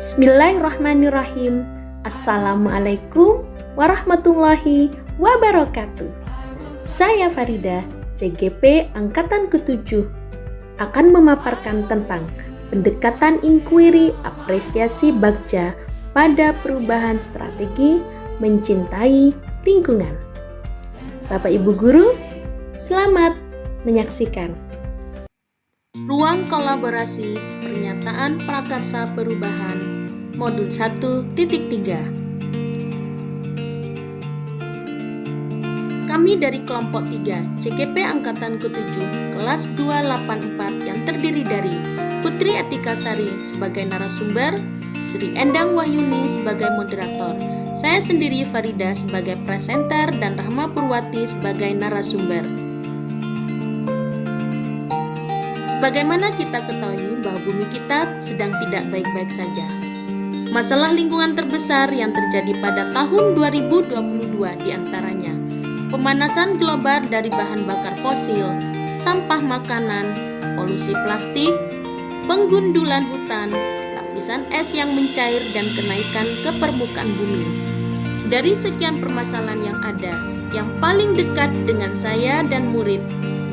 Bismillahirrahmanirrahim. Assalamualaikum warahmatullahi wabarakatuh. Saya Farida, CGP Angkatan ke-7, akan memaparkan tentang pendekatan inquiry apresiasi Bagja pada perubahan strategi mencintai lingkungan. Bapak Ibu Guru, selamat menyaksikan. Ruang kolaborasi pernyataan prakarsa perubahan modul 1.3. Kami dari kelompok 3 CGP Angkatan ke-7 kelas 284 yang terdiri dari Putri Atika Sari sebagai narasumber, Sri Endang Wahyuni sebagai moderator, saya sendiri Farida sebagai presenter, dan Rahma Purwati sebagai narasumber. Sebagaimana kita ketahui bahwa bumi kita sedang tidak baik-baik saja. Masalah lingkungan terbesar yang terjadi pada tahun 2022 diantaranya pemanasan global dari bahan bakar fosil, sampah makanan, polusi plastik, penggundulan hutan, lapisan es yang mencair, dan kenaikan ke permukaan bumi. Dari sekian permasalahan yang ada, yang paling dekat dengan saya dan murid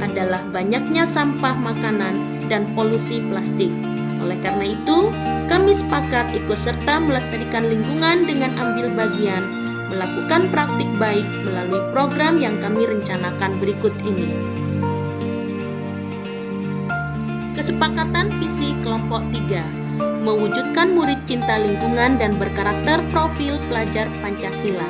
adalah banyaknya sampah makanan dan polusi plastik. Oleh karena itu, kami sepakat ikut serta melestarikan lingkungan dengan ambil bagian melakukan praktik baik melalui program yang kami rencanakan berikut ini. Kesepakatan visi kelompok 3, mewujudkan murid cinta lingkungan dan berkarakter profil pelajar Pancasila.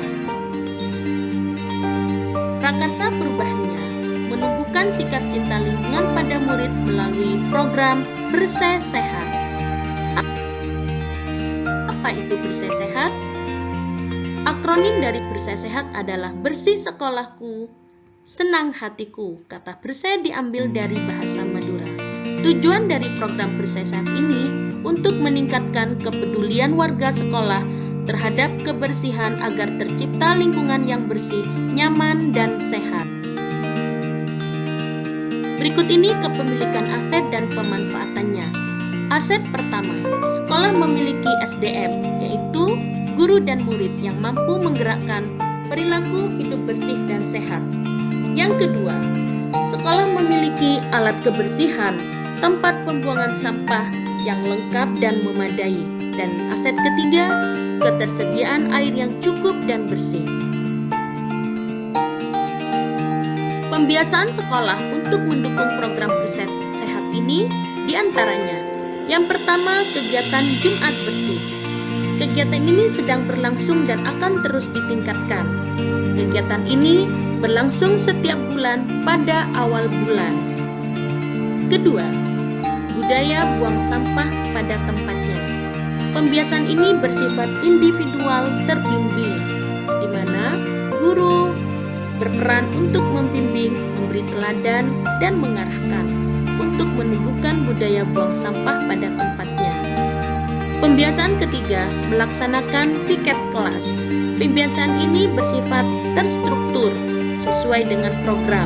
Prakarsa perubahannya menumbuhkan sikap cinta lingkungan pada murid melalui program Bersih Sehat. Apa itu Bersih Sehat? Akronim dari Bersih Sehat adalah Bersih Sekolahku, Senang Hatiku. Kata bersih diambil dari bahasa Madura. Tujuan dari program Bersih Sehat ini untuk meningkatkan kepedulian warga sekolah terhadap kebersihan agar tercipta lingkungan yang bersih, nyaman, dan sehat. Berikut ini kepemilikan aset dan pemanfaatannya. Aset pertama, sekolah memiliki SDM, yaitu guru dan murid yang mampu menggerakkan perilaku hidup bersih dan sehat. Yang kedua, sekolah memiliki alat kebersihan, tempat pembuangan sampah yang lengkap dan memadai. Dan aset ketiga, ketersediaan air yang cukup dan bersih. Pembiasaan sekolah untuk mendukung program Bersih Sehat ini diantaranya: yang pertama, kegiatan Jumat Bersih. Kegiatan ini sedang berlangsung dan akan terus ditingkatkan. Kegiatan ini berlangsung setiap bulan pada awal bulan. Kedua, budaya buang sampah pada tempatnya. Pembiasaan ini bersifat individual terbimbing, di mana guru berperan untuk membimbing, memberi teladan, dan mengarahkan untuk menumbuhkan budaya buang sampah pada tempatnya. Pembiasaan ketiga, melaksanakan piket kelas. Pembiasaan ini bersifat terstruktur sesuai dengan program.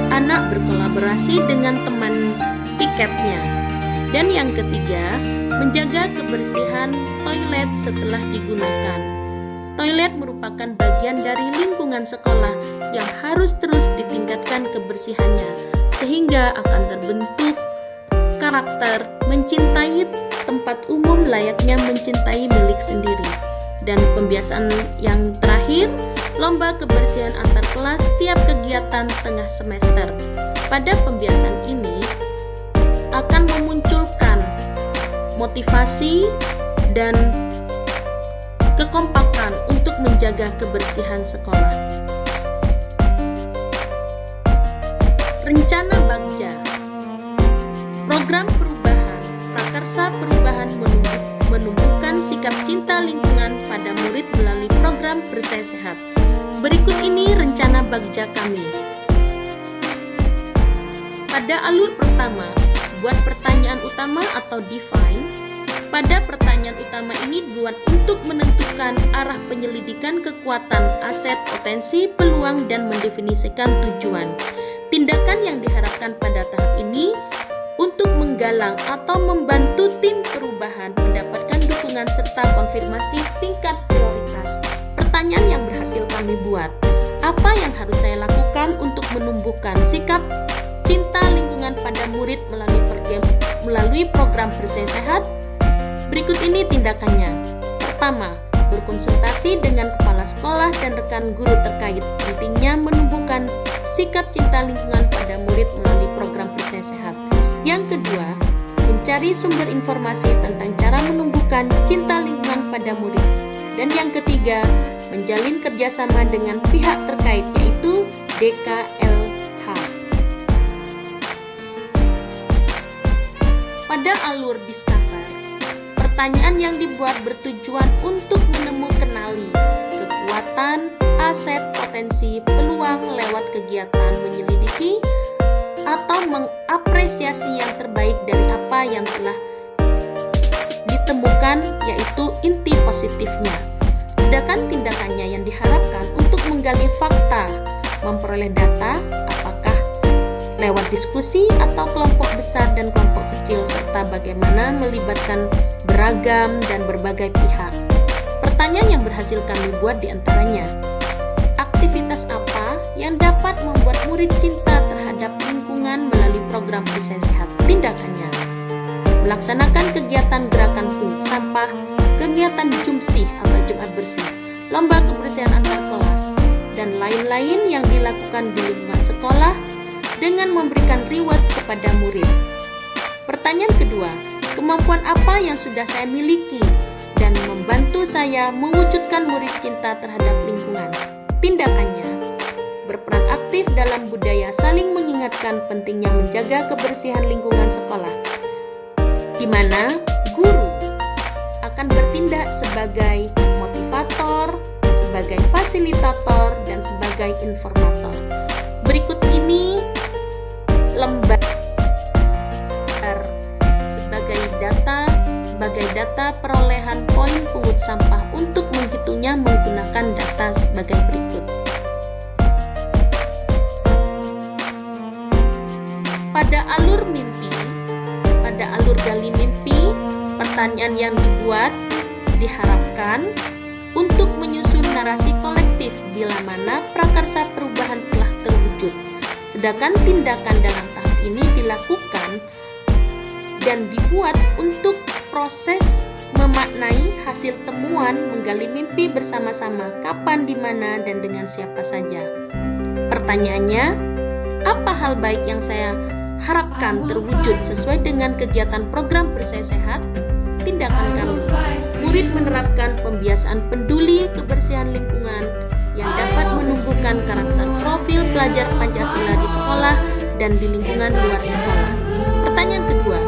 Anak berkolaborasi dengan teman piketnya. Dan yang ketiga, menjaga kebersihan toilet setelah digunakan. Toilet merupakan bagian dari lingkungan sekolah yang harus terus ditingkatkan kebersihannya, sehingga akan terbentuk karakter mencintai tempat umum layaknya mencintai milik sendiri. Dan pembiasaan yang terakhir, lomba kebersihan antar kelas setiap kegiatan tengah semester. Pada pembiasaan ini akan memunculkan motivasi dan kekompakan untuk menjaga kebersihan sekolah. Rencana Bagja, program perubahan, prakarsa perubahan menumbuhkan sikap cinta lingkungan pada murid melalui program Bersih Sehat. Berikut ini rencana Bagja kami. Pada alur pertama, buat pertanyaan utama atau define. Pada pertanyaan utama ini dibuat untuk menentukan arah penyelidikan kekuatan, aset, potensi, peluang, dan mendefinisikan tujuan. Tindakan yang diharapkan pada tahap ini untuk menggalang atau membantu tim perubahan mendapatkan dukungan serta konfirmasi tingkat prioritas. Pertanyaan yang berhasil kami buat, apa yang harus saya lakukan untuk menumbuhkan sikap cinta lingkungan pada murid melalui program Bersih Sehat? Berikut ini tindakannya. Pertama, berkonsultasi dengan kepala sekolah dan rekan guru terkait pentingnya menumbuhkan sikap cinta lingkungan pada murid melalui program Bersih Sehat. Yang kedua, mencari sumber informasi tentang cara menumbuhkan cinta lingkungan pada murid. Dan yang ketiga, menjalin kerjasama dengan pihak terkait yaitu DKLH. Pada alur Discover, pertanyaan yang dibuat bertujuan untuk kenali kekuatan, aset, potensi, peluang lewat kegiatan menyelidiki atau mengapresiasi yang terbaik dari apa yang telah ditemukan, yaitu inti positifnya. Sedangkan tindakannya yang diharapkan untuk menggali fakta, memperoleh data, apakah lewat diskusi atau kelompok besar dan kelompok kecil, serta bagaimana melibatkan beragam dan berbagai pihak. Pertanyaan yang berhasil kami buat diantaranya, aktivitas apa yang dapat membuat murid cinta terhadap lingkungan melalui program Bersih Sehat? Tindakannya, melaksanakan kegiatan gerakan pungut sampah, kegiatan Jumsih atau Jumat Bersih, lomba kebersihan antar kelas, dan lain-lain yang dilakukan di lingkungan sekolah dengan memberikan reward kepada murid. Pertanyaan kedua, kemampuan apa yang sudah saya miliki dan membantu saya mewujudkan murid cinta terhadap lingkungan? Tindakannya, berperan aktif dalam budaya saling mengingatkan pentingnya menjaga kebersihan lingkungan sekolah, di mana guru akan bertindak sebagai motivator, sebagai fasilitator, dan sebagai informator. Berikut ini lembar sebagai data perolehan poin pungut sampah. Untuk menghitungnya menggunakan data sebagai berikut. Pada alur gali mimpi, pertanyaan yang dibuat diharapkan untuk menyusun narasi kolektif bila mana prakarsa perubahan telah terwujud. Sedangkan tindakan dalam tahap ini dilakukan dan dibuat untuk proses memaknai hasil temuan menggali mimpi bersama-sama, kapan, di mana, dan dengan siapa saja. Pertanyaannya, apa hal baik yang saya harapkan terwujud sesuai dengan kegiatan program Bersih Sehat? Tindakan kami, murid menerapkan pembiasaan peduli kebersihan lingkungan yang dapat menumbuhkan karakter profil pelajar Pancasila di sekolah dan di lingkungan luar sekolah. Pertanyaan kedua,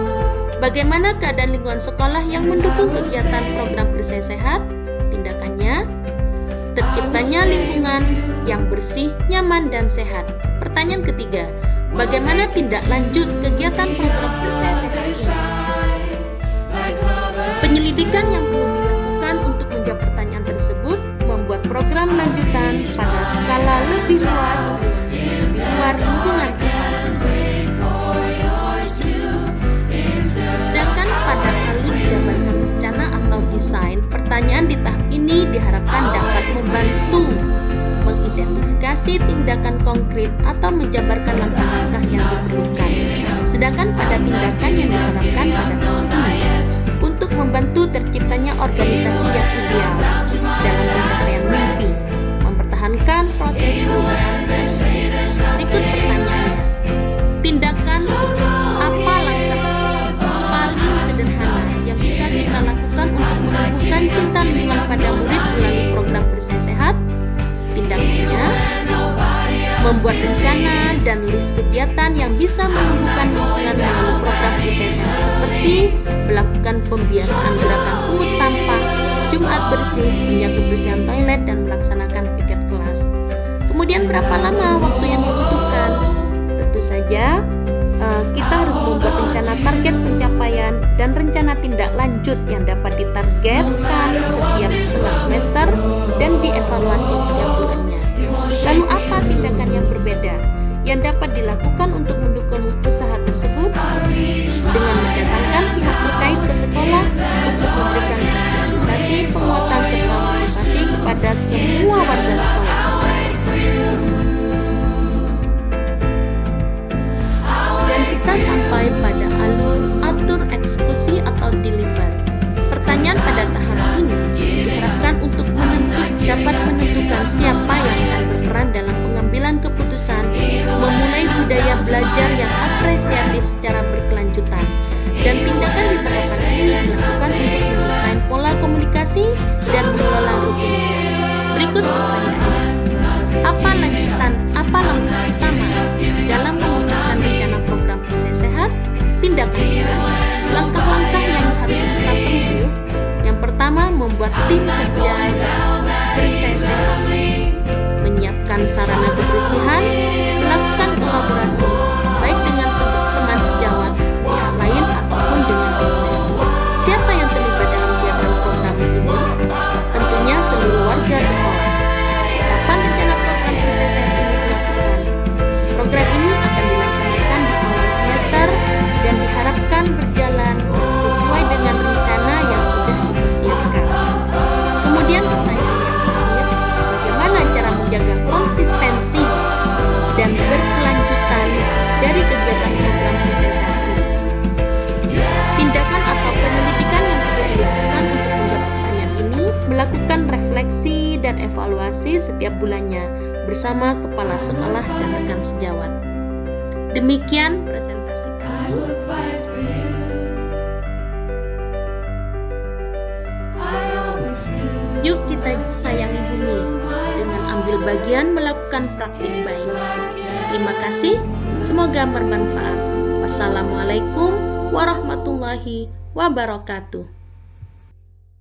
bagaimana keadaan lingkungan sekolah yang mendukung kegiatan program Bersih Sehat? Tindakannya, terciptanya lingkungan yang bersih, nyaman, dan sehat. Pertanyaan ketiga, bagaimana tindak lanjut kegiatan program Bersih Sehat ini? Penyelidikan yang belum dilakukan untuk menjawab pertanyaan tersebut membuat program lanjutan pada skala lebih luas di luar lingkungan sekolah. Sedangkan pada alur jabatan rencana atau desain, pertanyaan di tahap ini diharapkan dapat membantu mengidentifikasi tindakan konkret atau menjabarkan langkah-langkah yang diperlukan. Sedangkan pada tindakan yang diharapkan pada tahap ini untuk membantu terciptanya organisasi yang ideal dalam pencapaian mimpi, mempertahankan proses perubahan. Berikut pertanyaannya, tindakan apa langkah paling sederhana yang bisa kita lakukan untuk menumbuhkan cinta lingkungan pada murid melalui program Bersih Sehat? Tindakannya, membuat rencana dan list kegiatan yang bisa menumbuhkan lingkungan melalui program Bersih Sehat, seperti melakukan pembiasaan gerakan pungut sampah, Jumat Bersih, menjaga kebersihan toilet, dan melaksanakan piket kelas. Kemudian berapa lama waktu yang dibutuhkan? Tentu saja kita harus membuat rencana target pencapaian dan rencana tindak lanjut yang dapat ditargetkan setiap setengah semester dan dievaluasi setiap bulannya. Lalu apa tindakan yang berbeda? yang dapat dilakukan untuk mendukung usaha tersebut dengan mendatangkan pihak terkait ke sekolah untuk memberikan sosialisasi, penguatan serta motivasi kepada semua warga sekolah. Dan kita sampai pada alur atur eksekusi atau deliver. Pertanyaan pada tahap ini diharapkan untuk dapat menentukan siapa yang akan berperan dalam pengambilan keputusan, memulai budaya belajar yang apresiatif secara berkelanjutan, dan tindakan di tahapan ini dilakukan untuk mendesain pola komunikasi dan mengelola rutinitas. Berikut pertanyaannya. Apa langkah utama dalam mewujudkan rencana program Pisai Sehat? Tindakan langkah-langkah yang harus kita tempuh. Yang pertama, membuat tim kerja Pisai Sehat, menyiapkan sarana kebersihan, melakukan kolaborasi baik dengan teman sejawat, pihak lain ataupun dengan dosen. Siapa yang terlibat dalam kegiatan program ini? Tentunya seluruh warga sekolah. Kapan rencana program Pisai Sehat ini dilakukan? Program ini akan dilaksanakan di awal semester dan diharapkan berjalan sesuai dengan rencana yang sudah dipersiapkan. Kemudian pertanyaan yang terakhir, bagaimana cara menjaga konsistensi dan berkelanjutan dari kegiatan program Pisai Sehat ini? Tindakan atau penyelidikan yang sudah dilakukan untuk menjawab pertanyaan ini, melakukan refleksi dan evaluasi setiap bulannya bersama kepala sekolah dan rekan sejawat. Demikian presentasi kami. Yuk kita sayangi bumi dengan ambil bagian melakukan praktik baik. Terima kasih, semoga bermanfaat. Wassalamualaikum warahmatullahi wabarakatuh.